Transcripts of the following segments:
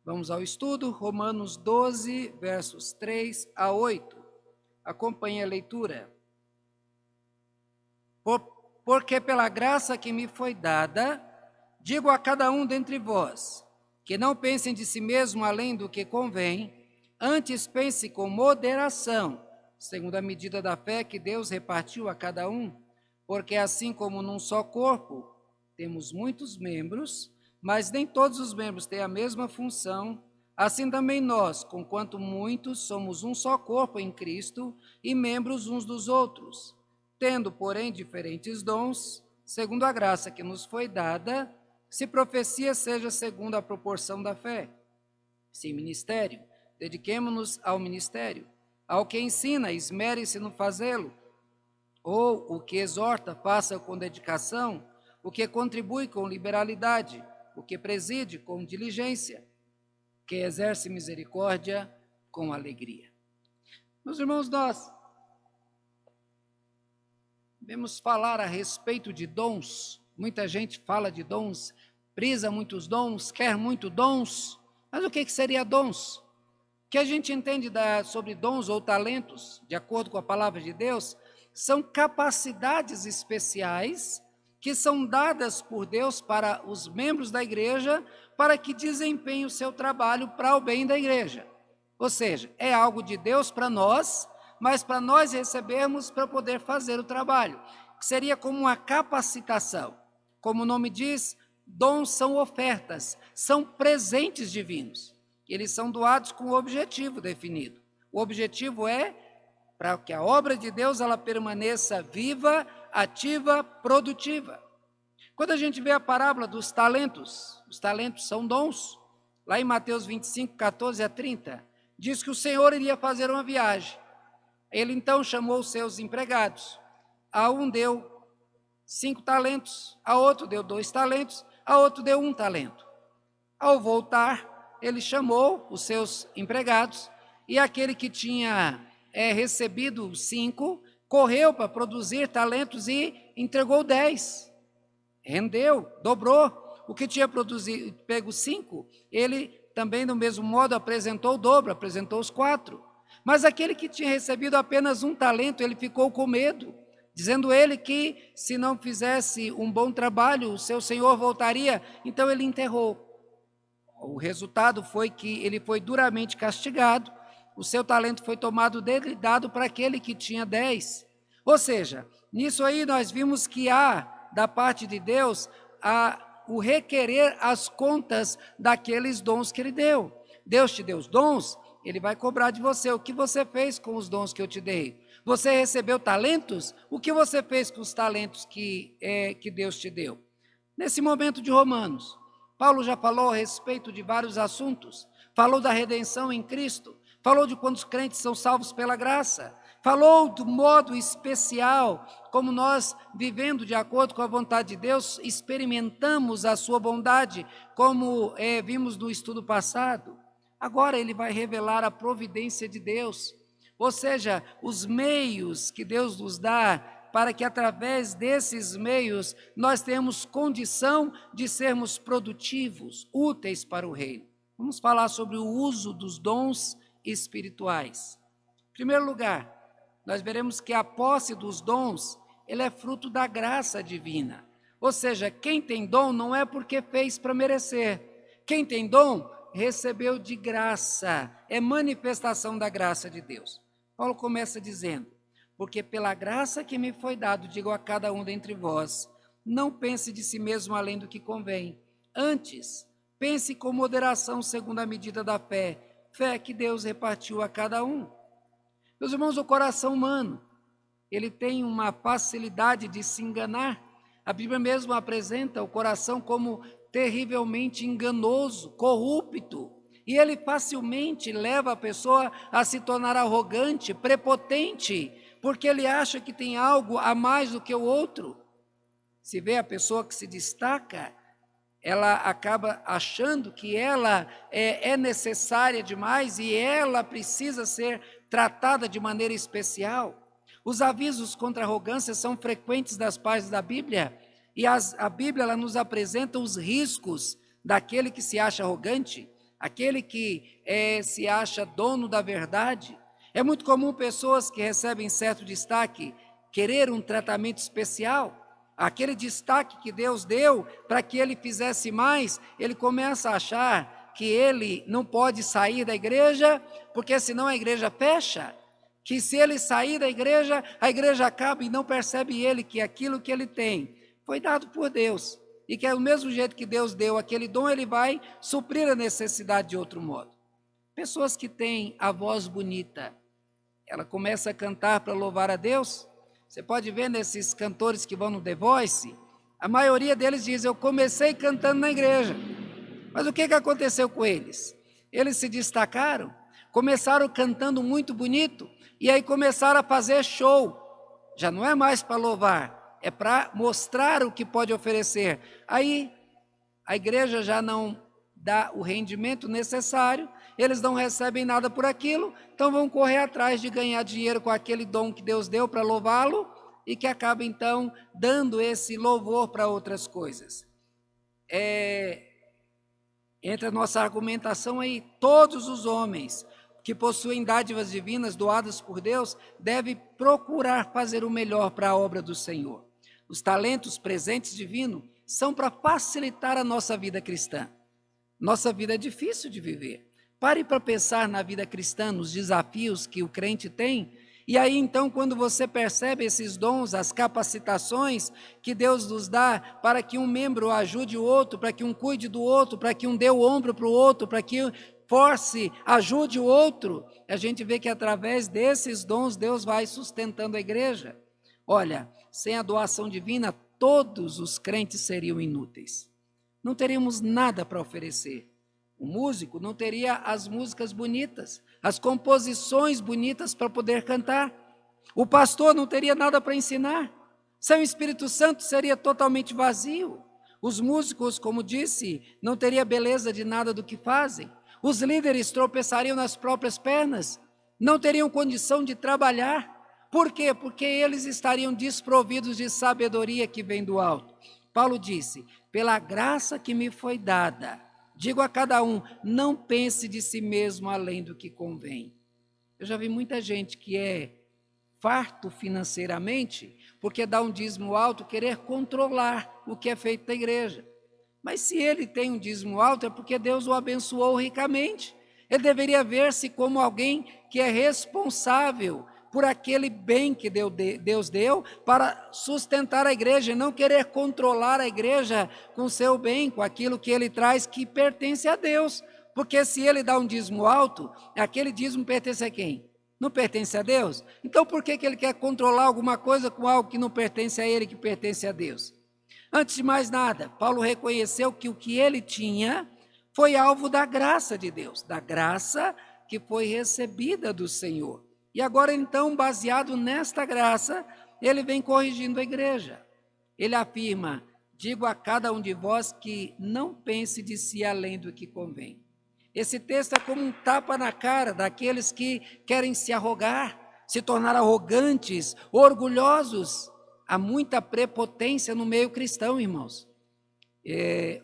Vamos ao estudo, Romanos 12, versos 3 a 8. Acompanhe a leitura. Porque pela graça que me foi dada, digo a cada um dentre vós, que não pensem de si mesmo além do que convém, antes pense com moderação, segundo a medida da fé que Deus repartiu a cada um, porque assim como num só corpo temos muitos membros, mas nem todos os membros têm a mesma função, assim também nós, conquanto muitos, somos um só corpo em Cristo e membros uns dos outros, tendo, porém, diferentes dons, segundo a graça que nos foi dada, se profecia seja segundo a proporção da fé. Se ministério, dediquemo-nos ao ministério. Ao que ensina, esmere-se no fazê-lo. Ou o que exorta, faça com dedicação. O que contribui com liberalidade. O que preside com diligência. O que exerce misericórdia com alegria. Meus irmãos, nós devemos falar a respeito de dons. Muita gente fala de dons, prisa muitos dons, quer muito dons. Mas o que seria dons? O que a gente entende sobre dons ou talentos, de acordo com a palavra de Deus, são capacidades especiais que são dadas por Deus para os membros da igreja para que desempenhem o seu trabalho para o bem da igreja. Ou seja, é algo de Deus para nós, mas para nós recebermos para poder fazer o trabalho, que seria como uma capacitação. Como o nome diz, dons são ofertas, são presentes divinos. Eles são doados com um objetivo definido. O objetivo é para que a obra de Deus ela permaneça viva, ativa, produtiva. Quando a gente vê a parábola dos talentos, os talentos são dons. Lá em Mateus 25, 14 a 30, diz que o Senhor iria fazer uma viagem. Ele então chamou os seus empregados. A um deu 5 talentos, a outro deu 2 talentos, a outro deu 1 talento. Ao voltar, ele chamou os seus empregados e aquele que tinha recebido 5, correu para produzir talentos e entregou 10. Rendeu, dobrou. O que tinha pego 5, ele também, do mesmo modo, apresentou o dobro, apresentou os 4. Mas aquele que tinha recebido apenas 1 talento, ele ficou com medo, dizendo ele que se não fizesse um bom trabalho, o seu senhor voltaria, então ele enterrou. O resultado foi que ele foi duramente castigado, o seu talento foi tomado dele e dado para aquele que tinha 10. Ou seja, nisso aí nós vimos que há, da parte de Deus, o requerer as contas daqueles dons que ele deu. Deus te deu os dons, ele vai cobrar de você o que você fez com os dons que eu te dei. Você recebeu talentos? O que você fez com os talentos que Deus te deu? Nesse momento de Romanos, Paulo já falou a respeito de vários assuntos. Falou da redenção em Cristo. Falou de quando os crentes são salvos pela graça. Falou do modo especial, como nós, vivendo de acordo com a vontade de Deus, experimentamos a sua bondade, como vimos no estudo passado. Agora ele vai revelar a providência de Deus, ou seja, os meios que Deus nos dá para que através desses meios nós tenhamos condição de sermos produtivos, úteis para o reino. Vamos falar sobre o uso dos dons espirituais. Em primeiro lugar, nós veremos que a posse dos dons, ele é fruto da graça divina. Ou seja, quem tem dom não é porque fez para merecer. Quem tem dom, recebeu de graça, é manifestação da graça de Deus. Paulo começa dizendo, porque pela graça que me foi dado, digo a cada um dentre vós, não pense de si mesmo além do que convém. Antes, pense com moderação segundo a medida da fé que Deus repartiu a cada um. Meus irmãos, o coração humano, ele tem uma facilidade de se enganar. A Bíblia mesmo apresenta o coração como terrivelmente enganoso, corrupto, e ele facilmente leva a pessoa a se tornar arrogante, prepotente, porque ele acha que tem algo a mais do que o outro. Se vê a pessoa que se destaca, ela acaba achando que ela é necessária demais e ela precisa ser tratada de maneira especial. Os avisos contra a arrogância são frequentes das páginas da Bíblia, e a Bíblia ela nos apresenta os riscos daquele que se acha arrogante. aquele que se acha dono da verdade. É muito comum pessoas que recebem certo destaque querer um tratamento especial. Aquele destaque que Deus deu para que ele fizesse mais, ele começa a achar que ele não pode sair da igreja, porque senão a igreja fecha. Que se ele sair da igreja, a igreja acaba e não percebe ele que aquilo que ele tem foi dado por Deus. E que é o mesmo jeito que Deus deu aquele dom, ele vai suprir a necessidade de outro modo. Pessoas que têm a voz bonita, ela começa a cantar para louvar a Deus. Você pode ver nesses cantores que vão no The Voice, a maioria deles diz, eu comecei cantando na igreja. Mas o que aconteceu com eles? Eles se destacaram, começaram cantando muito bonito, e aí começaram a fazer show. Já não é mais para louvar, é para mostrar o que pode oferecer. Aí a igreja já não dá o rendimento necessário, eles não recebem nada por aquilo, então vão correr atrás de ganhar dinheiro com aquele dom que Deus deu para louvá-lo, e que acaba então dando esse louvor para outras coisas. Entra a nossa argumentação aí, todos os homens que possuem dádivas divinas doadas por Deus, devem procurar fazer o melhor para a obra do Senhor. Os talentos presentes divinos são para facilitar a nossa vida cristã. Nossa vida é difícil de viver. Pare para pensar na vida cristã, nos desafios que o crente tem, e aí então quando você percebe esses dons, as capacitações que Deus nos dá para que um membro ajude o outro, para que um cuide do outro, para que um dê o ombro para o outro, para que force, ajude o outro, a gente vê que através desses dons Deus vai sustentando a igreja. Olha, sem a doação divina, todos os crentes seriam inúteis. Não teríamos nada para oferecer. O músico não teria as músicas bonitas, as composições bonitas para poder cantar. O pastor não teria nada para ensinar. Sem o Espírito Santo seria totalmente vazio. Os músicos, como disse, não teria beleza de nada do que fazem. Os líderes tropeçariam nas próprias pernas, não teriam condição de trabalhar. Por quê? Porque eles estariam desprovidos de sabedoria que vem do alto. Paulo disse, pela graça que me foi dada, digo a cada um, não pense de si mesmo além do que convém. Eu já vi muita gente que é farto financeiramente, porque dá um dízimo alto, querer controlar o que é feito da igreja. Mas se ele tem um dízimo alto, é porque Deus o abençoou ricamente. Ele deveria ver-se como alguém que é responsável por aquele bem que Deus deu para sustentar a igreja, e não querer controlar a igreja com seu bem, com aquilo que ele traz que pertence a Deus. Porque se ele dá um dízimo alto, aquele dízimo pertence a quem? Não pertence a Deus? Então por que ele quer controlar alguma coisa com algo que não pertence a ele, que pertence a Deus? Antes de mais nada, Paulo reconheceu que o que ele tinha foi alvo da graça de Deus, da graça que foi recebida do Senhor. E agora, então, baseado nesta graça, ele vem corrigindo a igreja. Ele afirma, digo a cada um de vós que não pense de si além do que convém. Esse texto é como um tapa na cara daqueles que querem se arrogar, se tornar arrogantes, orgulhosos. Há muita prepotência no meio cristão, irmãos.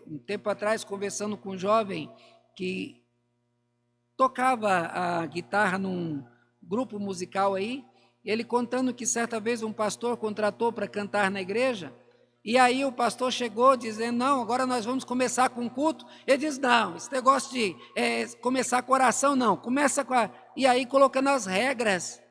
Um tempo atrás, conversando com um jovem que tocava a guitarra num grupo musical aí, ele contando que certa vez um pastor contratou para cantar na igreja, e aí o pastor chegou dizendo, não, agora nós vamos começar com o culto. Ele diz, não, esse negócio de começar com oração, não, começa com a... E aí colocando as regras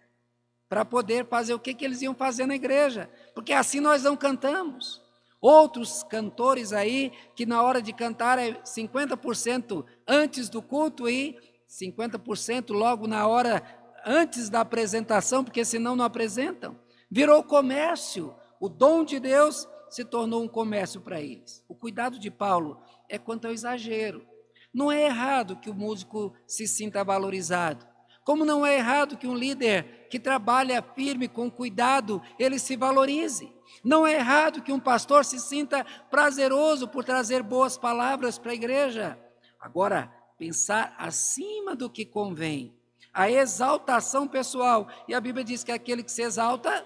para poder fazer o que eles iam fazer na igreja, porque assim nós não cantamos. Outros cantores aí, que na hora de cantar é 50% antes do culto e 50% logo na hora antes da apresentação, porque senão não apresentam. Virou comércio, o dom de Deus se tornou um comércio para eles. O cuidado de Paulo é quanto ao exagero. Não é errado que o músico se sinta valorizado, como não é errado que um líder que trabalha firme, com cuidado, ele se valorize. Não é errado que um pastor se sinta prazeroso por trazer boas palavras para a igreja. Agora, pensar acima do que convém, a exaltação pessoal, e a Bíblia diz que aquele que se exalta,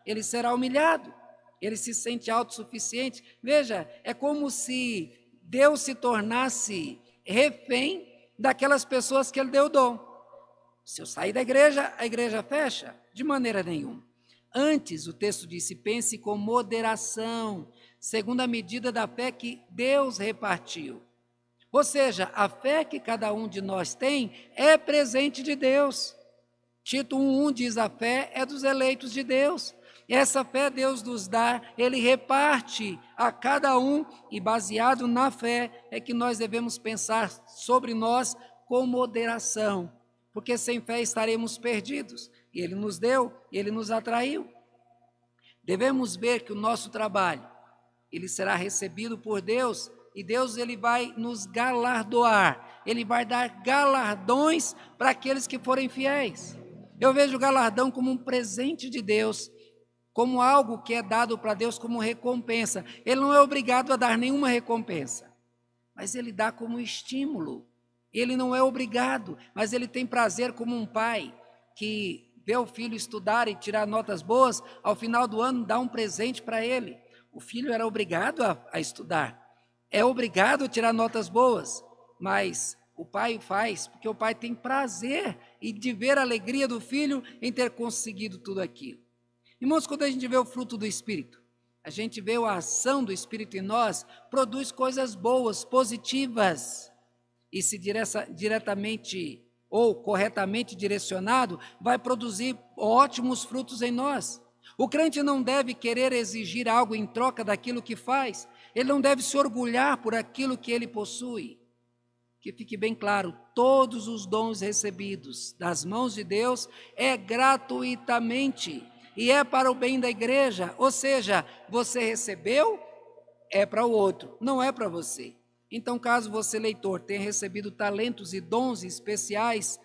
ele será humilhado, ele se sente autossuficiente. Veja, é como se Deus se tornasse refém daquelas pessoas que ele deu o dom. Se eu sair da igreja, a igreja fecha? De maneira nenhuma. Antes, o texto disse, pense com moderação, segundo a medida da fé que Deus repartiu. Ou seja, a fé que cada um de nós tem é presente de Deus. Tito 1,1 diz, a fé é dos eleitos de Deus. Essa fé Deus nos dá, Ele reparte a cada um, e baseado na fé é que nós devemos pensar sobre nós com moderação, porque sem fé estaremos perdidos. E Ele nos deu, Ele nos atraiu. Devemos ver que o nosso trabalho, ele será recebido por Deus, e Deus ele vai nos galardoar, Ele vai dar galardões para aqueles que forem fiéis. Eu vejo o galardão como um presente de Deus, como algo que é dado para Deus como recompensa. Ele não é obrigado a dar nenhuma recompensa, mas Ele dá como estímulo. Ele não é obrigado, mas Ele tem prazer, como um pai que vê o filho estudar e tirar notas boas, ao final do ano dá um presente para ele. O filho era obrigado a estudar, é obrigado a tirar notas boas, mas o pai faz porque o pai tem prazer e de ver a alegria do filho em ter conseguido tudo aquilo. Irmãos, quando a gente vê o fruto do Espírito, a gente vê a ação do Espírito em nós, produz coisas boas, positivas, e se diretamente ou corretamente direcionado, vai produzir ótimos frutos em nós. O crente não deve querer exigir algo em troca daquilo que faz, ele não deve se orgulhar por aquilo que ele possui. Que fique bem claro, todos os dons recebidos das mãos de Deus é gratuitamente, e é para o bem da igreja, ou seja, você recebeu, é para o outro, não é para você. Então, caso você, leitor, tenha recebido talentos e dons especiais,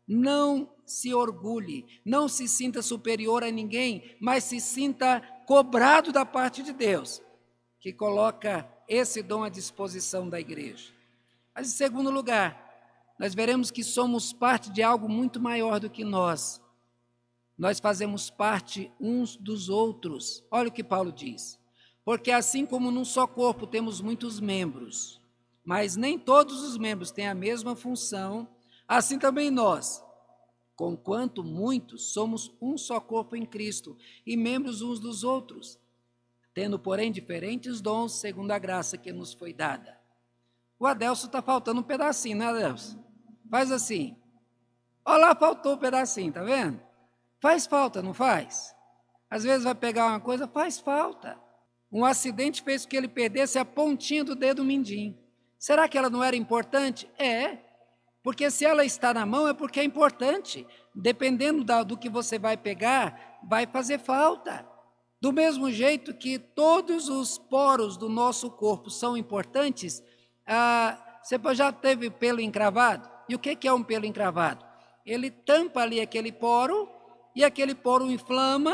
não se orgulhe, não se sinta superior a ninguém, mas se sinta cobrado da parte de Deus, que coloca esse dom à disposição da igreja. Mas, em segundo lugar, nós veremos que somos parte de algo muito maior do que nós. Nós fazemos parte uns dos outros. Olha o que Paulo diz. Porque assim como num só corpo temos muitos membros, mas nem todos os membros têm a mesma função, assim também nós, conquanto muitos, somos um só corpo em Cristo e membros uns dos outros, tendo, porém, diferentes dons segundo a graça que nos foi dada. O Adelso está faltando um pedacinho, né, Adelso? Faz assim. Olha lá, faltou um pedacinho, tá vendo? Faz falta, não faz? Às vezes vai pegar uma coisa, faz falta. Um acidente fez com que ele perdesse a pontinha do dedo mindinho. Será que ela não era importante? É, porque se ela está na mão é porque é importante. Dependendo do que você vai pegar, vai fazer falta. Do mesmo jeito que todos os poros do nosso corpo são importantes, você já teve pelo encravado? E o que é um pelo encravado? Ele tampa ali aquele poro, e aquele poro inflama,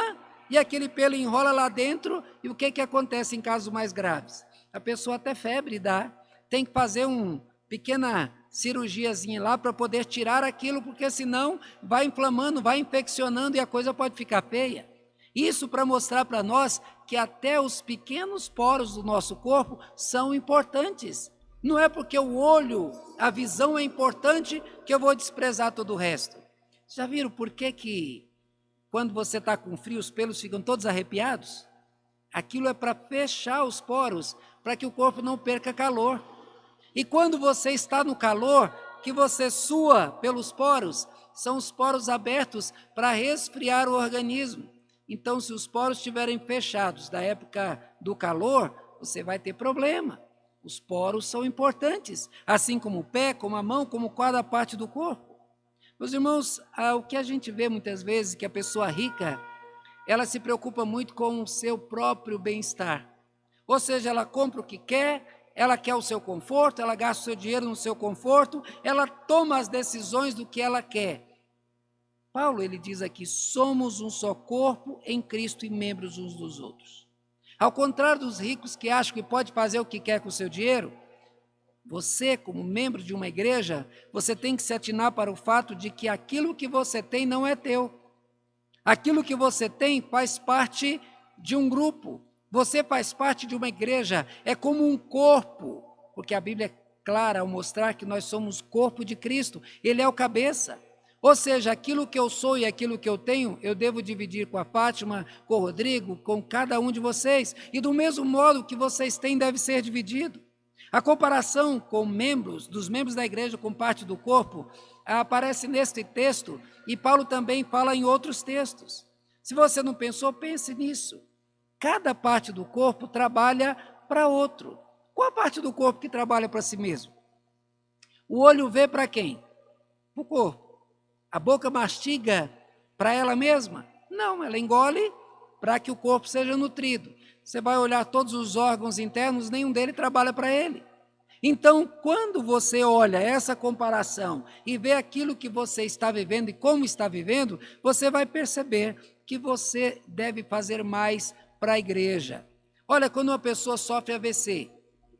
e aquele pelo enrola lá dentro, e o que acontece em casos mais graves? A pessoa até febre dá, tem que fazer uma pequena cirurgiazinha lá para poder tirar aquilo, porque senão vai inflamando, vai infeccionando e a coisa pode ficar feia. Isso para mostrar para nós que até os pequenos poros do nosso corpo são importantes. Não é porque o olho, a visão é importante que eu vou desprezar todo o resto. Já viram por que quando você está com frio, os pelos ficam todos arrepiados? Aquilo é para fechar os poros, para que o corpo não perca calor. E quando você está no calor, que você sua pelos poros, são os poros abertos para resfriar o organismo. Então, se os poros estiverem fechados da época do calor, você vai ter problema. Os poros são importantes, assim como o pé, como a mão, como cada parte do corpo. Meus irmãos, o que a gente vê muitas vezes, que a pessoa rica, ela se preocupa muito com o seu próprio bem-estar. Ou seja, ela compra o que quer, ela quer o seu conforto, ela gasta o seu dinheiro no seu conforto, ela toma as decisões do que ela quer. Paulo, ele diz aqui, somos um só corpo em Cristo e membros uns dos outros. Ao contrário dos ricos que acham que pode fazer o que quer com o seu dinheiro, você, como membro de uma igreja, você tem que se atinar para o fato de que aquilo que você tem não é teu. Aquilo que você tem faz parte de um grupo. Você faz parte de uma igreja, é como um corpo, porque a Bíblia clara ao mostrar que nós somos corpo de Cristo. Ele é o cabeça. Ou seja, aquilo que eu sou e aquilo que eu tenho, eu devo dividir com a Fátima, com o Rodrigo, com cada um de vocês. E do mesmo modo que vocês têm, deve ser dividido. A comparação com dos membros da igreja com parte do corpo, aparece neste texto, e Paulo também fala em outros textos. Se você não pensou, pense nisso. Cada parte do corpo trabalha para outro. Qual a parte do corpo que trabalha para si mesmo? O olho vê para quem? Para o corpo. A boca mastiga para ela mesma? Não, ela engole para que o corpo seja nutrido. Você vai olhar todos os órgãos internos, nenhum deles trabalha para ele. Então, quando você olha essa comparação e vê aquilo que você está vivendo e como está vivendo, você vai perceber que você deve fazer mais para a igreja. Olha, quando uma pessoa sofre AVC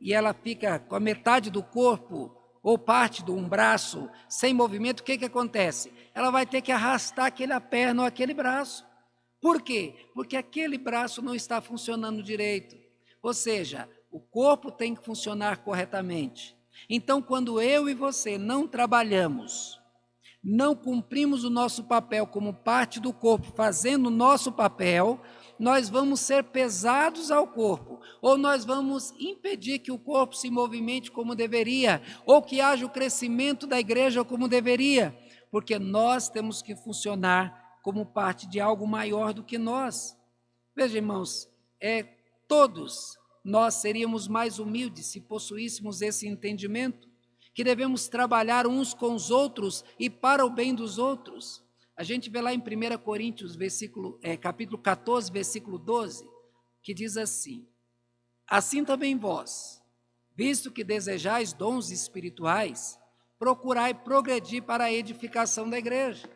e ela fica com a metade do corpo ou parte de um braço sem movimento, o que acontece? Ela vai ter que arrastar aquela perna ou aquele braço. Por quê? Porque aquele braço não está funcionando direito. Ou seja, o corpo tem que funcionar corretamente. Então, quando eu e você não trabalhamos, não cumprimos o nosso papel como parte do corpo, fazendo o nosso papel, nós vamos ser pesados ao corpo, ou nós vamos impedir que o corpo se movimente como deveria, ou que haja o crescimento da igreja como deveria, porque nós temos que funcionar como parte de algo maior do que nós. Veja, irmãos, todos nós seríamos mais humildes se possuíssemos esse entendimento, que devemos trabalhar uns com os outros e para o bem dos outros. A gente vê lá em 1 Coríntios, capítulo 14, versículo 12, que diz assim: assim também vós, visto que desejais dons espirituais, procurai progredir para a edificação da igreja.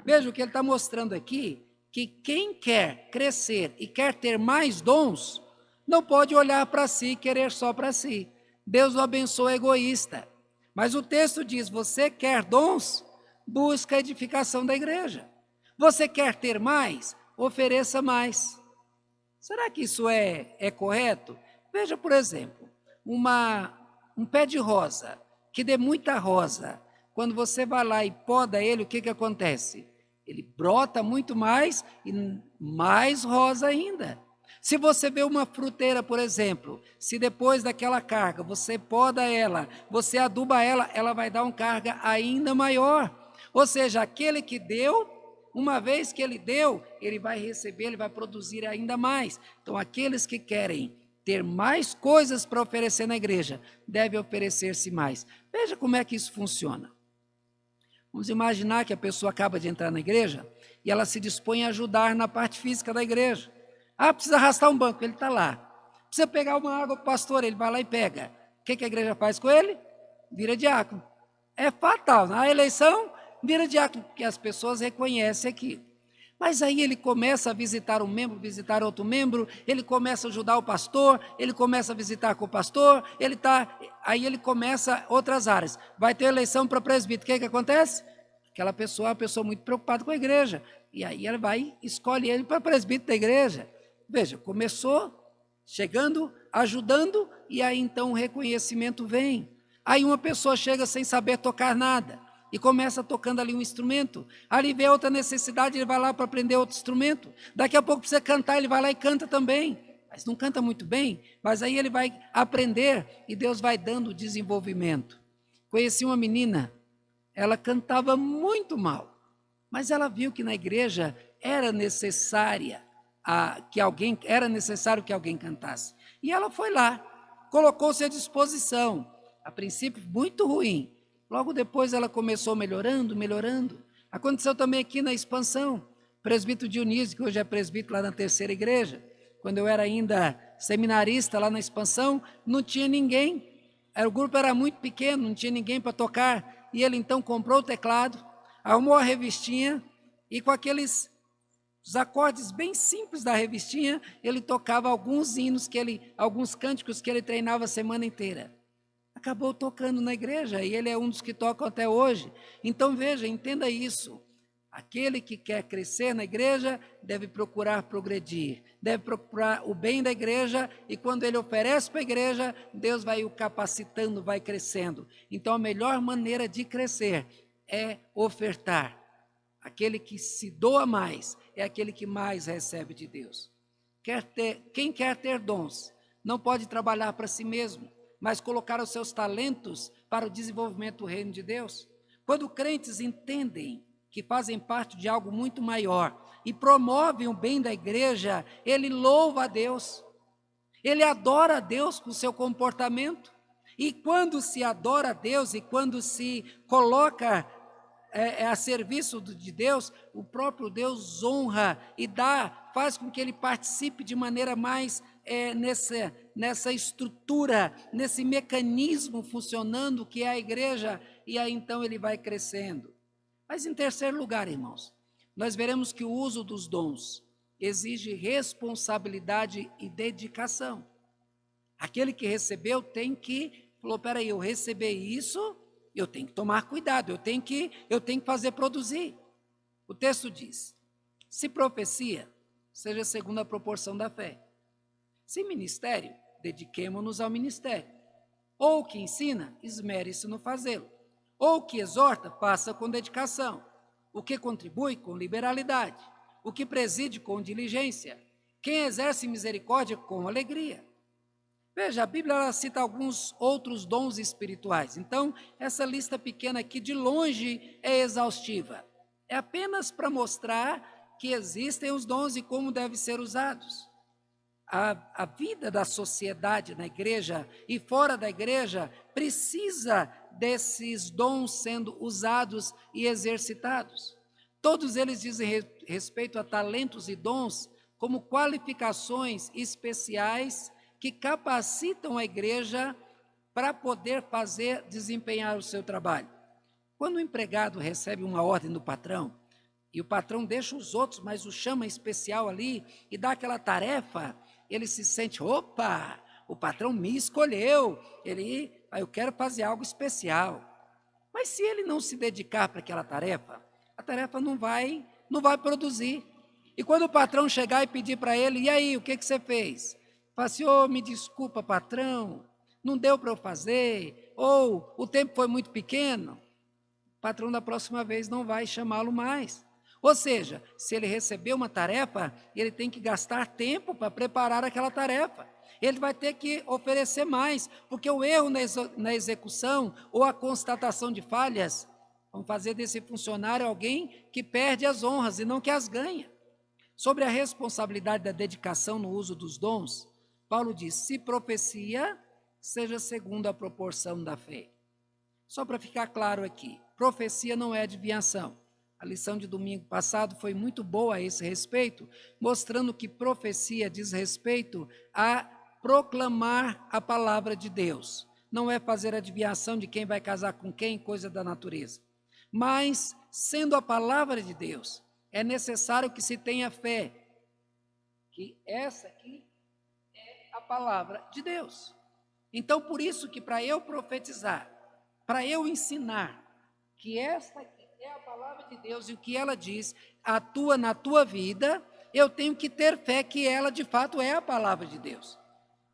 Veja o que ele está mostrando aqui, que quem quer crescer e quer ter mais dons, não pode olhar para si e querer só para si. Deus o abençoa egoísta. Mas o texto diz, você quer dons? Busca a edificação da igreja. Você quer ter mais? Ofereça mais. Será que isso é correto? Veja, por exemplo, um pé de rosa, que dê muita rosa. Quando você vai lá e poda ele, o que acontece? Ele brota muito mais e mais rosa ainda. Se você vê uma fruteira, por exemplo, se depois daquela carga você poda ela, você aduba ela, ela vai dar uma carga ainda maior. Ou seja, aquele que deu, uma vez que ele deu, ele vai receber, ele vai produzir ainda mais. Então, aqueles que querem ter mais coisas para oferecer na igreja, devem oferecer-se mais. Veja como é que isso funciona. Vamos imaginar que a pessoa acaba de entrar na igreja e ela se dispõe a ajudar na parte física da igreja. Precisa arrastar um banco, ele está lá. Precisa pegar uma água para o pastor, ele vai lá e pega. O que a igreja faz com ele? Vira diácono. É fatal. Na eleição, vira diácono, porque as pessoas reconhecem aqui. Mas aí ele começa a visitar um membro, visitar outro membro, ele começa a ajudar o pastor, ele começa a visitar com o pastor, aí ele começa outras áreas. Vai ter eleição para presbítero, o que acontece? Aquela pessoa é uma pessoa muito preocupada com a igreja, e aí ela vai e escolhe ele para presbítero da igreja. Veja, começou chegando, ajudando, e aí então o reconhecimento vem. Aí uma pessoa chega sem saber tocar nada, e começa tocando ali um instrumento, ali vê outra necessidade, ele vai lá para aprender outro instrumento, daqui a pouco precisa cantar, ele vai lá e canta também, mas não canta muito bem, mas aí ele vai aprender, e Deus vai dando desenvolvimento. Conheci uma menina, ela cantava muito mal, mas ela viu que na igreja era necessário que alguém cantasse. E ela foi lá, colocou-se à disposição. A princípio, muito ruim. Logo depois ela começou melhorando. Aconteceu também aqui na Expansão. O presbítero Dionísio, que hoje é presbítero lá na terceira igreja, quando eu era ainda seminarista lá na Expansão, não tinha ninguém. O grupo era muito pequeno, não tinha ninguém para tocar. E ele então comprou o teclado, arrumou a revistinha e com os acordes bem simples da revistinha, ele tocava alguns hinos, alguns cânticos que ele treinava a semana inteira. Acabou tocando na igreja, e ele é um dos que tocam até hoje. Então, veja, entenda isso. Aquele que quer crescer na igreja deve procurar progredir, deve procurar o bem da igreja, e quando ele oferece para a igreja, Deus vai o capacitando, vai crescendo. Então a melhor maneira de crescer é ofertar. Aquele que se doa mais é aquele que mais recebe de Deus. Quem quer ter dons não pode trabalhar para si mesmo, mas colocar os seus talentos para o desenvolvimento do reino de Deus. Quando crentes entendem que fazem parte de algo muito maior e promovem o bem da igreja, ele louva a Deus, ele adora a Deus com o seu comportamento. E quando se adora a Deus e quando se coloca a serviço de Deus, o próprio Deus honra e faz com que ele participe de maneira mais nessa estrutura, nesse mecanismo funcionando que é a igreja, e aí então ele vai crescendo. Mas em terceiro lugar, irmãos, nós veremos que o uso dos dons exige responsabilidade e dedicação. Aquele que recebeu falou, peraí, eu recebi isso, eu tenho que tomar cuidado, eu tenho que fazer produzir. O texto diz, se profecia, seja segundo a proporção da fé. Se ministério, dediquemo-nos ao ministério. Ou que ensina, esmere-se no fazê-lo. Ou que exorta, faça com dedicação. O que contribui, com liberalidade. O que preside, com diligência. Quem exerce misericórdia, com alegria. Veja, a Bíblia ela cita alguns outros dons espirituais. Então, essa lista pequena aqui, de longe, é exaustiva. É apenas para mostrar que existem os dons e como devem ser usados. A vida da sociedade na igreja e fora da igreja precisa desses dons sendo usados e exercitados. Todos eles dizem respeito a talentos e dons como qualificações especiais que capacitam a igreja para poder desempenhar o seu trabalho. Quando o empregado recebe uma ordem do patrão, e o patrão deixa os outros, mas o chama especial ali e dá aquela tarefa, ele se sente, opa, o patrão me escolheu, eu quero fazer algo especial. Mas se ele não se dedicar para aquela tarefa, a tarefa não vai produzir. E quando o patrão chegar e pedir para ele, e aí, o que você fez? Fala assim, me desculpa, patrão, não deu para eu fazer, ou o tempo foi muito pequeno, o patrão da próxima vez não vai chamá-lo mais. Ou seja, se ele recebeu uma tarefa, ele tem que gastar tempo para preparar aquela tarefa. Ele vai ter que oferecer mais, porque o erro na execução ou a constatação de falhas vão fazer desse funcionário alguém que perde as honras e não que as ganha. Sobre a responsabilidade da dedicação no uso dos dons, Paulo diz, se profecia, seja segundo a proporção da fé. Só para ficar claro aqui, profecia não é adivinhação. A lição de domingo passado foi muito boa a esse respeito, mostrando que profecia diz respeito a proclamar a palavra de Deus. Não é fazer adivinhação de quem vai casar com quem, coisa da natureza. Mas, sendo a palavra de Deus, é necessário que se tenha fé, que essa aqui é a palavra de Deus. Então, por isso que para eu profetizar, para eu ensinar que esta aqui é a palavra de Deus e o que ela diz atua na tua vida, eu tenho que ter fé que ela de fato é a palavra de Deus.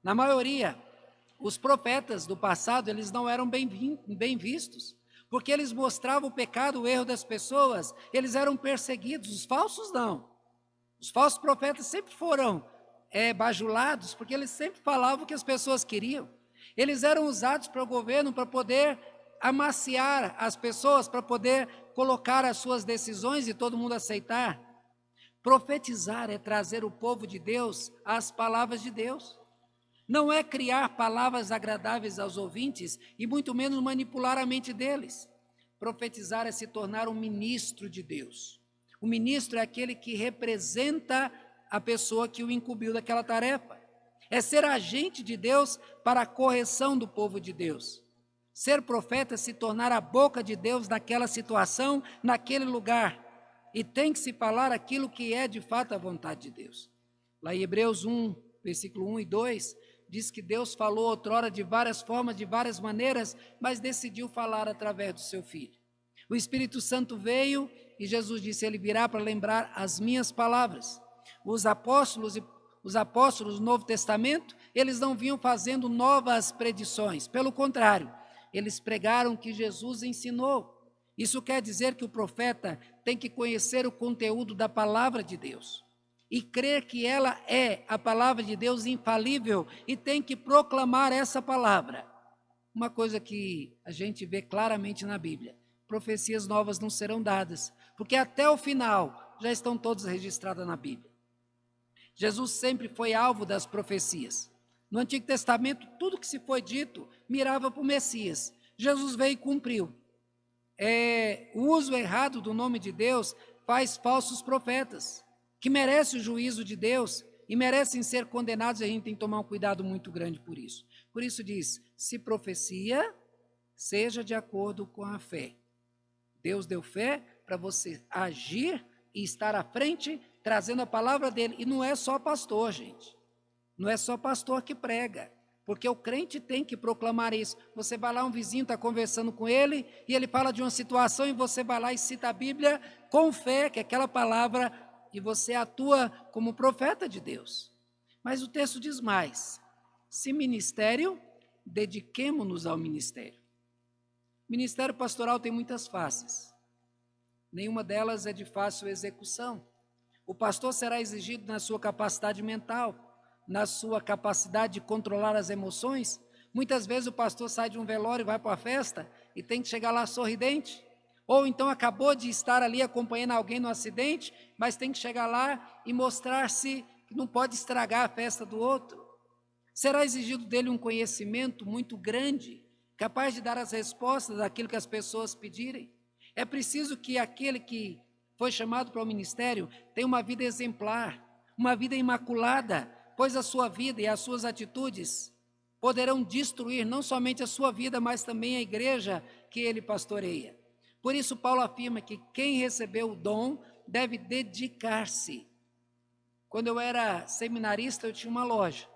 Na maioria, os profetas do passado, eles não eram bem vistos, porque eles mostravam o pecado, o erro das pessoas, eles eram perseguidos, os falsos não. Os falsos profetas sempre foram bajulados, porque eles sempre falavam o que as pessoas queriam. Eles eram usados para o governo, para poder amaciar as pessoas, para poder colocar as suas decisões e todo mundo aceitar. Profetizar é trazer o povo de Deus às palavras de Deus. Não é criar palavras agradáveis aos ouvintes e muito menos manipular a mente deles. Profetizar é se tornar um ministro de Deus. O ministro é aquele que representa a pessoa que o incumbiu daquela tarefa. É ser agente de Deus para a correção do povo de Deus. Ser profeta é se tornar a boca de Deus naquela situação, naquele lugar. E tem que se falar aquilo que é de fato a vontade de Deus. Lá em Hebreus 1, versículo 1 e 2, diz que Deus falou outrora de várias formas, de várias maneiras, mas decidiu falar através do seu Filho. O Espírito Santo veio e Jesus disse, ele virá para lembrar as minhas palavras. Os apóstolos do Novo Testamento, eles não vinham fazendo novas predições, pelo contrário, eles pregaram o que Jesus ensinou. Isso quer dizer que o profeta tem que conhecer o conteúdo da palavra de Deus e crer que ela é a palavra de Deus infalível e tem que proclamar essa palavra. Uma coisa que a gente vê claramente na Bíblia, profecias novas não serão dadas, porque até o final já estão todas registradas na Bíblia. Jesus sempre foi alvo das profecias. No Antigo Testamento, tudo que se foi dito mirava para o Messias. Jesus veio e cumpriu. O uso errado do nome de Deus faz falsos profetas, que merecem o juízo de Deus e merecem ser condenados, e a gente tem que tomar um cuidado muito grande por isso. Por isso diz, se profecia, seja de acordo com a fé. Deus deu fé para você agir e estar à frente, trazendo a palavra dele. E não é só pastor, gente. Não é só pastor que prega. Porque o crente tem que proclamar isso. Você vai lá, um vizinho está conversando com ele, e ele fala de uma situação, e você vai lá e cita a Bíblia com fé, que é aquela palavra, e você atua como profeta de Deus. Mas o texto diz mais. Se ministério, dediquemo-nos ao ministério. Ministério pastoral tem muitas faces. Nenhuma delas é de fácil execução. O pastor será exigido na sua capacidade mental, na sua capacidade de controlar as emoções. Muitas vezes o pastor sai de um velório e vai para a festa e tem que chegar lá sorridente. Ou então acabou de estar ali acompanhando alguém no acidente, mas tem que chegar lá e mostrar-se que não pode estragar a festa do outro. Será exigido dele um conhecimento muito grande, capaz de dar as respostas daquilo que as pessoas pedirem. É preciso que aquele que foi chamado para o ministério tenha uma vida exemplar, uma vida imaculada, pois a sua vida e as suas atitudes poderão destruir não somente a sua vida, mas também a igreja que ele pastoreia. Por isso, Paulo afirma que quem recebeu o dom deve dedicar-se. Quando eu era seminarista, eu tinha uma loja.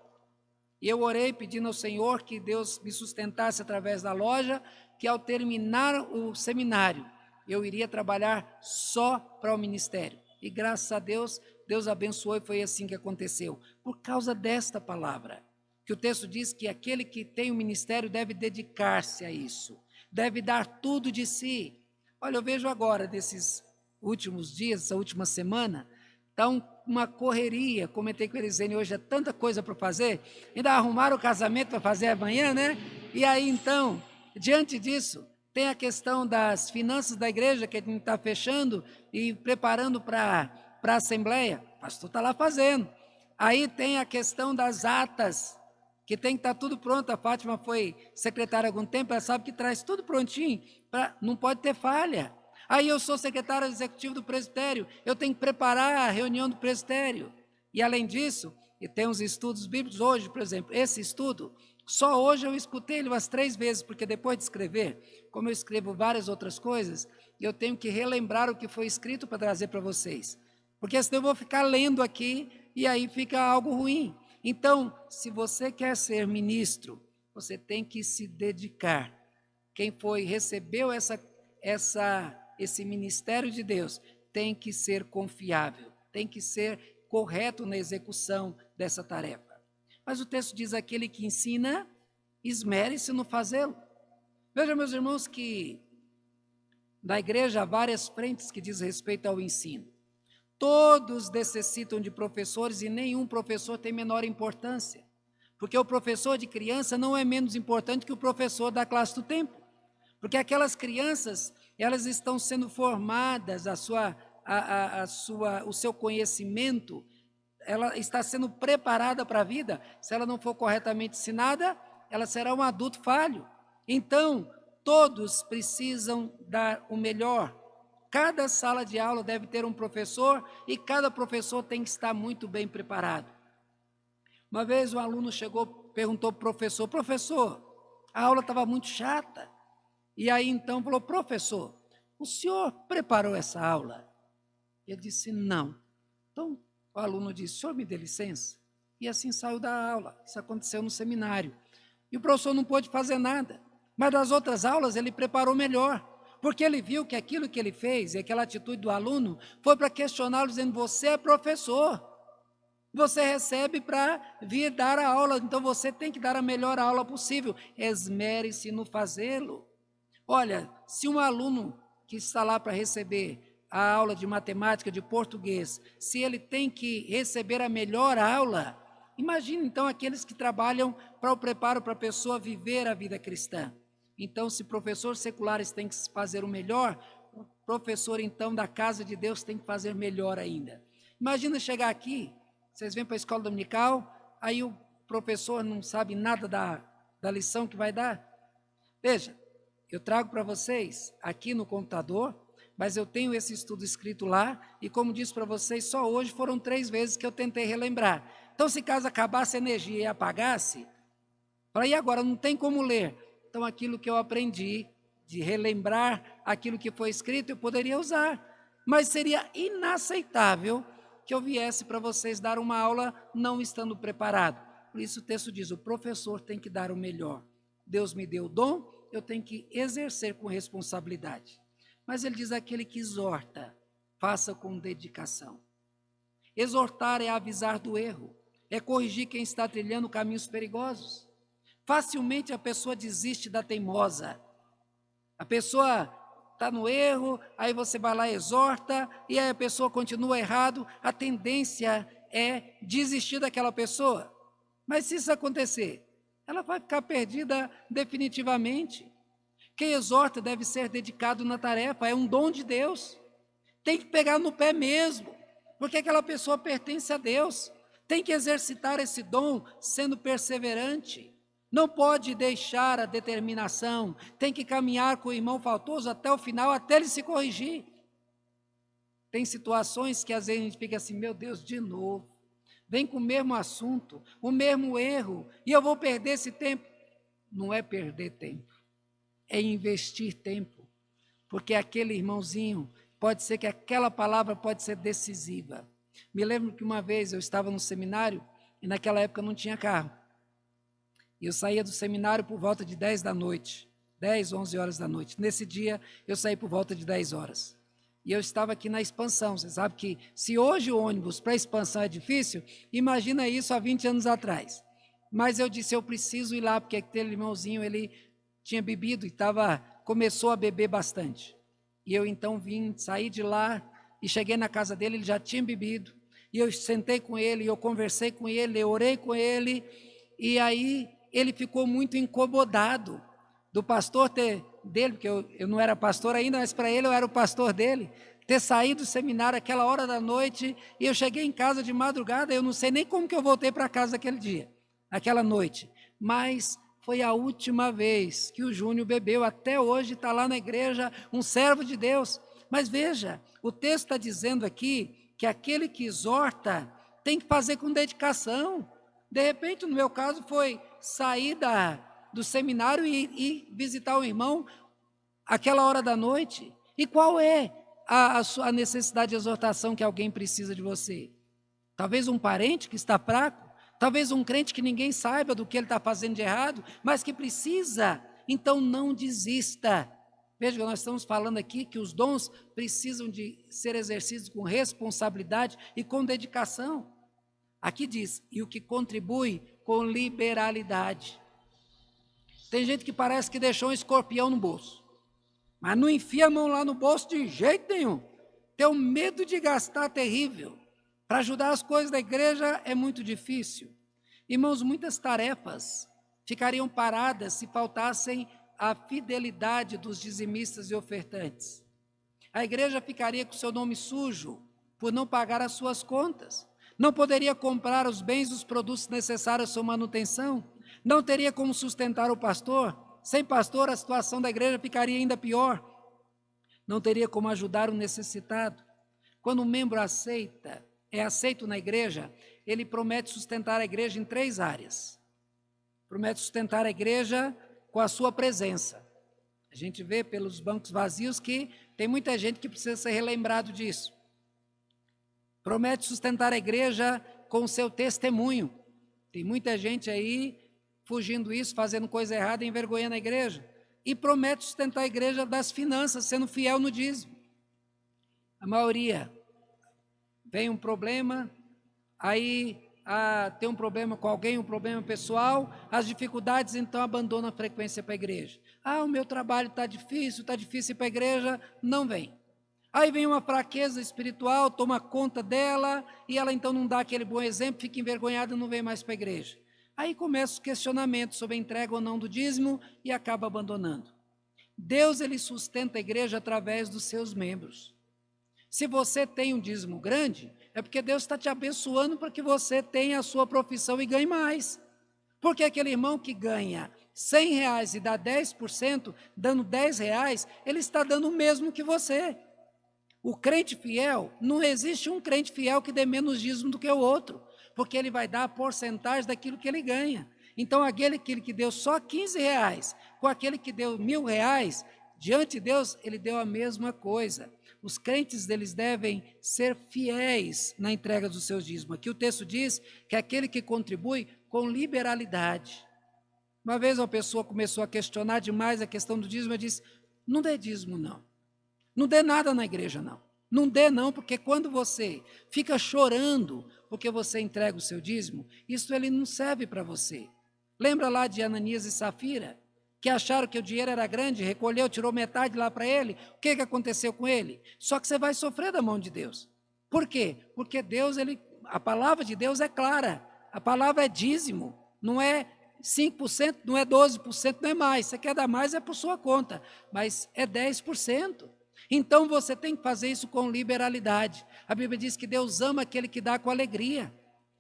E eu orei pedindo ao Senhor que Deus me sustentasse através da loja, que ao terminar o seminário, eu iria trabalhar só para o ministério. E graças a Deus, Deus abençoou e foi assim que aconteceu. Por causa desta palavra, que o texto diz que aquele que tem o ministério deve dedicar-se a isso, deve dar tudo de si. Olha, eu vejo agora, desses últimos dias, essa última semana, está uma correria, comentei com eles, hoje é tanta coisa para fazer, ainda arrumaram o casamento para fazer amanhã, né? E aí, então, diante disso, tem a questão das finanças da igreja, que a gente está fechando e preparando para a Assembleia, o pastor está lá fazendo. Aí tem a questão das atas, que tem que estar tudo pronto. A Fátima foi secretária há algum tempo, ela sabe que traz tudo prontinho, não pode ter falha. Aí eu sou secretário executivo do presbitério, eu tenho que preparar a reunião do presbitério. E além disso, e tem uns estudos bíblicos hoje, por exemplo, esse estudo, só hoje eu escutei ele umas 3 vezes, porque depois de escrever, como eu escrevo várias outras coisas, eu tenho que relembrar o que foi escrito para trazer para vocês. Porque senão eu vou ficar lendo aqui e aí fica algo ruim. Então, se você quer ser ministro, você tem que se dedicar. Quem recebeu esse ministério de Deus tem que ser confiável, tem que ser correto na execução dessa tarefa. Mas o texto diz, aquele que ensina, esmere-se no fazê-lo. Veja, meus irmãos, que na igreja há várias frentes que diz respeito ao ensino. Todos necessitam de professores e nenhum professor tem menor importância, porque o professor de criança não é menos importante que o professor da classe do tempo, porque aquelas crianças, elas estão sendo formadas, o seu conhecimento, ela está sendo preparada para a vida. Se ela não for corretamente ensinada, ela será um adulto falho. Então, todos precisam dar o melhor. Cada sala de aula deve ter um professor e cada professor tem que estar muito bem preparado. Uma vez um aluno chegou, perguntou para o professor, professor, a aula estava muito chata. E aí então falou, professor, o senhor preparou essa aula? Ele disse, não. Então o aluno disse, o senhor me dê licença? E assim saiu da aula. Isso aconteceu no seminário. E o professor não pôde fazer nada. Mas das outras aulas ele preparou melhor. porque ele viu que aquilo que ele fez e aquela atitude do aluno foi para questioná-lo, dizendo: você é professor, você recebe para vir dar a aula, então você tem que dar a melhor aula possível, esmere-se no fazê-lo. Olha, se um aluno que está lá para receber a aula de matemática, de português, se ele tem que receber a melhor aula, imagine então aqueles que trabalham para o preparo para a pessoa viver a vida cristã. Então, se professores seculares têm que fazer o melhor, o professor então da casa de Deus tem que fazer melhor ainda. Imagina chegar aqui, vocês vêm para a escola dominical, aí o professor não sabe nada da lição que vai dar. Veja, eu trago para vocês aqui no computador, mas eu tenho esse estudo escrito lá, e como disse para vocês, só hoje foram 3 vezes que eu tentei relembrar. Então, se caso acabasse a energia e apagasse, falei: e agora? Não tem como ler. Então, aquilo que eu aprendi, de relembrar aquilo que foi escrito, eu poderia usar, mas seria inaceitável que eu viesse para vocês dar uma aula não estando preparado. Por isso o texto diz: o professor tem que dar o melhor. Deus me deu o dom, eu tenho que exercer com responsabilidade. Mas ele diz: aquele que exorta, faça com dedicação. Exortar é avisar do erro, é corrigir quem está trilhando caminhos perigosos. Facilmente a pessoa desiste da teimosa. A pessoa está no erro, aí você vai lá e exorta, e aí a pessoa continua errado. A tendência é desistir daquela pessoa. Mas se isso acontecer, ela vai ficar perdida definitivamente. Quem exorta deve ser dedicado na tarefa, é um dom de Deus. Tem que pegar no pé mesmo, porque aquela pessoa pertence a Deus. Tem que exercitar esse dom sendo perseverante. Não pode deixar a determinação, tem que caminhar com o irmão faltoso até o final, até ele se corrigir. Tem situações que às vezes a gente fica assim: meu Deus, de novo, vem com o mesmo assunto, o mesmo erro, e eu vou perder esse tempo. Não é perder tempo, é investir tempo, porque aquele irmãozinho, pode ser que aquela palavra pode ser decisiva. Me lembro que uma vez eu estava no seminário, e naquela época não tinha carro. E eu saía do seminário por volta de 10 da noite, 10, 11 horas da noite. Nesse dia, eu saí por volta de 10 horas. E eu estava aqui na Expansão. Você sabe que se hoje o ônibus para a Expansão é difícil, imagina isso há 20 anos atrás. Mas eu disse: eu preciso ir lá, porque aquele irmãozinho, ele tinha bebido e começou a beber bastante. E eu então saí de lá e cheguei na casa dele, ele já tinha bebido. E eu sentei com ele, eu conversei com ele, eu orei com ele, e aí ele ficou muito incomodado do pastor dele, porque eu não era pastor ainda, mas para ele eu era o pastor dele, ter saído do seminário àquela hora da noite, e eu cheguei em casa de madrugada, eu não sei nem como que eu voltei para casa aquele dia, aquela noite, mas foi a última vez que o Júnior bebeu. Até hoje está lá na igreja, um servo de Deus. Mas veja, o texto está dizendo aqui que aquele que exorta tem que fazer com dedicação. De repente, no meu caso, foi sair do seminário e visitar o irmão aquela hora da noite. E qual é a necessidade de exortação que alguém precisa de você? Talvez um parente que está fraco, talvez um crente que ninguém saiba do que ele está fazendo de errado, mas que precisa. Então não desista. Veja que nós estamos falando aqui que os dons precisam de ser exercidos com responsabilidade e com dedicação. Aqui diz: e o que contribui com liberalidade. Tem gente que parece que deixou um escorpião no bolso, mas não enfia a mão lá no bolso de jeito nenhum. Tem um medo de gastar terrível. Para ajudar as coisas da igreja é muito difícil. Irmãos, muitas tarefas ficariam paradas se faltassem a fidelidade dos dizimistas e ofertantes. A igreja ficaria com seu nome sujo por não pagar as suas contas. Não poderia comprar os bens e os produtos necessários à sua manutenção. Não teria como sustentar o pastor. Sem pastor, a situação da igreja ficaria ainda pior. Não teria como ajudar o necessitado. Quando um membro é aceito na igreja, ele promete sustentar a igreja em 3 áreas. Promete sustentar a igreja com a sua presença. A gente vê pelos bancos vazios que tem muita gente que precisa ser relembrado disso. Promete sustentar a igreja com o seu testemunho. Tem muita gente aí fugindo isso, fazendo coisa errada e envergonhando a igreja. e promete sustentar a igreja das finanças, sendo fiel no dízimo. A maioria vem um problema, aí tem um problema com alguém, um problema pessoal, as dificuldades, então abandona a frequência para a igreja. O meu trabalho está difícil ir para a igreja, não vem. Aí vem uma fraqueza espiritual, toma conta dela, e ela então não dá aquele bom exemplo, fica envergonhada e não vem mais para a igreja. Aí começa os questionamentos sobre a entrega ou não do dízimo e acaba abandonando. Deus, ele sustenta a igreja através dos seus membros. Se você tem um dízimo grande, é porque Deus está te abençoando para que você tenha a sua profissão e ganhe mais. Porque aquele irmão que ganha R$100 e dá 10%, dando R$10, ele está dando o mesmo que você. O crente fiel, não existe um crente fiel que dê menos dízimo do que o outro, porque ele vai dar a porcentagem daquilo que ele ganha. Então, aquele que deu só R$15, com aquele que deu R$1.000, diante de Deus, ele deu a mesma coisa. Os crentes, eles devem ser fiéis na entrega dos seus dízimos. Aqui o texto diz que é aquele que contribui com liberalidade. Uma vez uma pessoa começou a questionar demais a questão do dízimo, eu disse, não dê dízimo não. Não dê nada na igreja, não. Não dê, não, porque quando você fica chorando porque você entrega o seu dízimo, isso ele não serve para você. Lembra lá de Ananias e Safira, que acharam que o dinheiro era grande, recolheu, tirou metade lá para ele? O que aconteceu com ele? Só que você vai sofrer da mão de Deus. Por quê? Porque Deus, a palavra de Deus é clara. A palavra é dízimo, não é 5%, não é 12%, não é mais. Você quer dar mais, é por sua conta, mas é 10%. Então você tem que fazer isso com liberalidade. A Bíblia diz que Deus ama aquele que dá com alegria.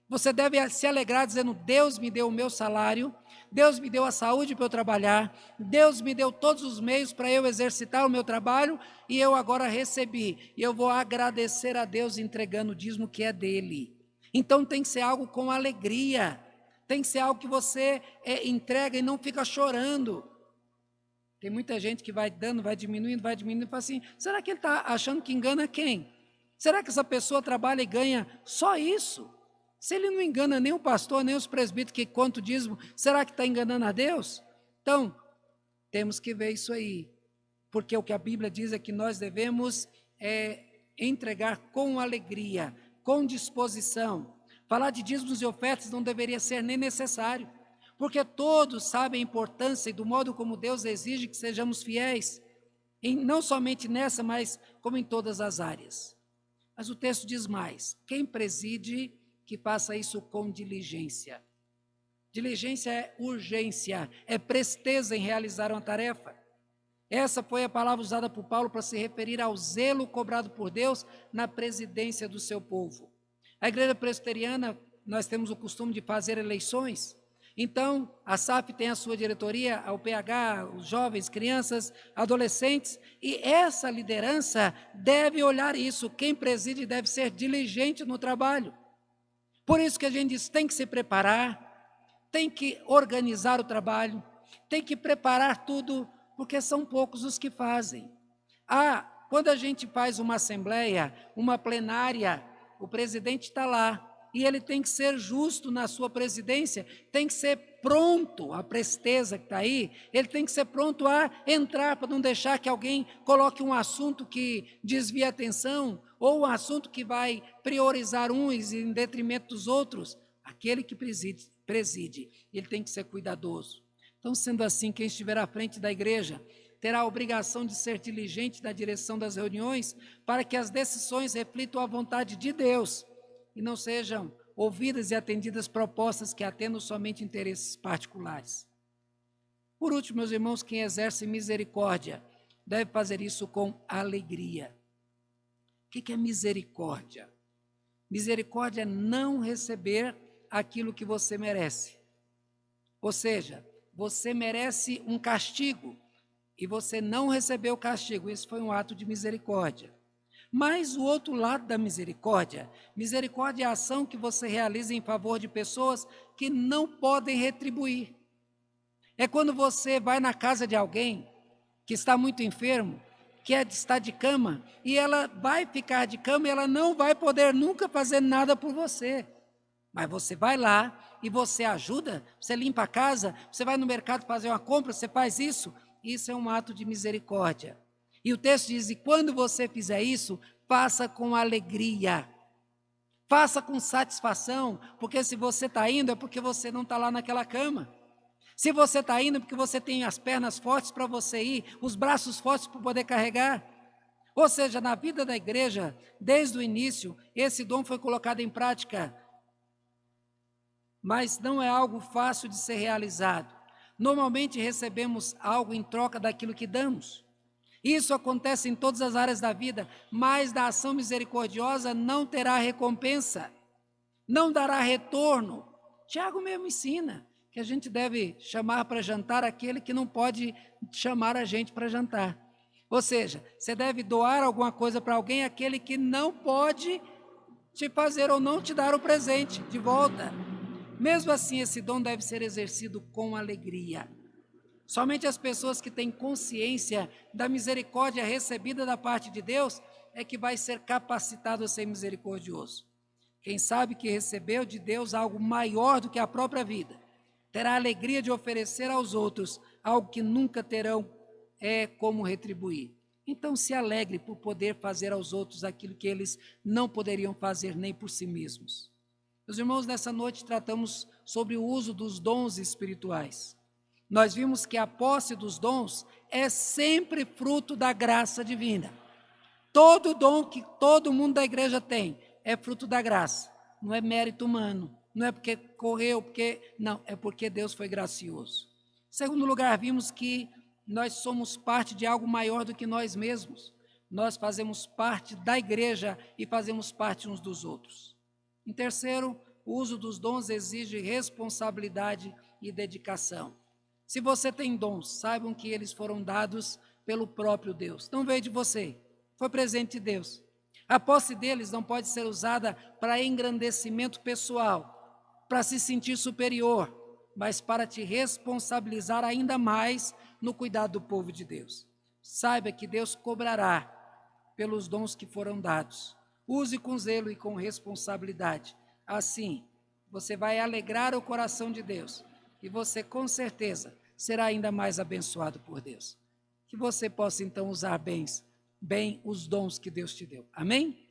Você deve se alegrar dizendo, Deus me deu o meu salário, Deus me deu a saúde para eu trabalhar, Deus me deu todos os meios para eu exercitar o meu trabalho e eu agora recebi. E eu vou agradecer a Deus entregando o dízimo que é dele. Então tem que ser algo com alegria, tem que ser algo que você entrega e não fica chorando. Tem muita gente que vai dando, vai diminuindo, e fala assim, será que ele está achando que engana quem? Será que essa pessoa trabalha e ganha só isso? Se ele não engana nem o pastor, nem os presbíteros que contam o dízimo, será que está enganando a Deus? Então, temos que ver isso aí, porque o que a Bíblia diz é que nós devemos entregar com alegria, com disposição. Falar de dízimos e ofertas não deveria ser nem necessário, porque todos sabem a importância e do modo como Deus exige que sejamos fiéis, não somente nessa, mas como em todas as áreas. Mas o texto diz mais, quem preside, que faça isso com diligência. Diligência é urgência, é presteza em realizar uma tarefa. Essa foi a palavra usada por Paulo para se referir ao zelo cobrado por Deus na presidência do seu povo. A igreja presbiteriana, nós temos o costume de fazer eleições. Então, a SAF tem a sua diretoria, a UPH, os jovens, crianças, adolescentes, e essa liderança deve olhar isso. Quem preside deve ser diligente no trabalho. Por isso que a gente diz, tem que se preparar, tem que organizar o trabalho, tem que preparar tudo, porque são poucos os que fazem. Quando a gente faz uma assembleia, uma plenária, o presidente está lá, e ele tem que ser justo na sua presidência, tem que ser pronto, a presteza que está aí, ele tem que ser pronto a entrar, para não deixar que alguém coloque um assunto que desvia a atenção, ou um assunto que vai priorizar uns em detrimento dos outros. Aquele que preside, ele tem que ser cuidadoso. Então, sendo assim, quem estiver à frente da igreja terá a obrigação de ser diligente na direção das reuniões, para que as decisões reflitam a vontade de Deus, e não sejam ouvidas e atendidas propostas que atendam somente interesses particulares. Por último, meus irmãos, quem exerce misericórdia deve fazer isso com alegria. O que é misericórdia? Misericórdia é não receber aquilo que você merece. Ou seja, você merece um castigo e você não recebeu o castigo. Isso foi um ato de misericórdia. Mas o outro lado da misericórdia é a ação que você realiza em favor de pessoas que não podem retribuir. É quando você vai na casa de alguém que está muito enfermo, que está de cama, e ela vai ficar de cama e ela não vai poder nunca fazer nada por você. Mas você vai lá e você ajuda, você limpa a casa, você vai no mercado fazer uma compra, você faz isso, isso é um ato de misericórdia. E o texto diz, e quando você fizer isso, faça com alegria. Faça com satisfação, porque se você está indo é porque você não está lá naquela cama. Se você está indo é porque você tem as pernas fortes para você ir, os braços fortes para poder carregar. Ou seja, na vida da igreja, desde o início, esse dom foi colocado em prática, mas não é algo fácil de ser realizado. Normalmente recebemos algo em troca daquilo que damos. Isso acontece em todas as áreas da vida, mas da ação misericordiosa não terá recompensa, não dará retorno. Tiago mesmo ensina que a gente deve chamar para jantar aquele que não pode chamar a gente para jantar. Ou seja, você deve doar alguma coisa para alguém, aquele que não pode te fazer ou não te dar o presente de volta. Mesmo assim, esse dom deve ser exercido com alegria. Somente as pessoas que têm consciência da misericórdia recebida da parte de Deus é que vai ser capacitado a ser misericordioso. Quem sabe que recebeu de Deus algo maior do que a própria vida, terá a alegria de oferecer aos outros algo que nunca terão como retribuir. Então se alegre por poder fazer aos outros aquilo que eles não poderiam fazer nem por si mesmos. Meus irmãos, nessa noite tratamos sobre o uso dos dons espirituais. Nós vimos que a posse dos dons é sempre fruto da graça divina. Todo dom que todo mundo da igreja tem é fruto da graça. Não é mérito humano, não é porque correu, não, é porque Deus foi gracioso. Em segundo lugar, vimos que nós somos parte de algo maior do que nós mesmos. Nós fazemos parte da igreja e fazemos parte uns dos outros. Em terceiro, o uso dos dons exige responsabilidade e dedicação. Se você tem dons, saibam que eles foram dados pelo próprio Deus. Não veio de você, foi presente de Deus. A posse deles não pode ser usada para engrandecimento pessoal, para se sentir superior, mas para te responsabilizar ainda mais no cuidado do povo de Deus. Saiba que Deus cobrará pelos dons que foram dados. Use com zelo e com responsabilidade. Assim, você vai alegrar o coração de Deus e você, com certeza, será ainda mais abençoado por Deus. Que você possa, então, usar bem os dons que Deus te deu. Amém?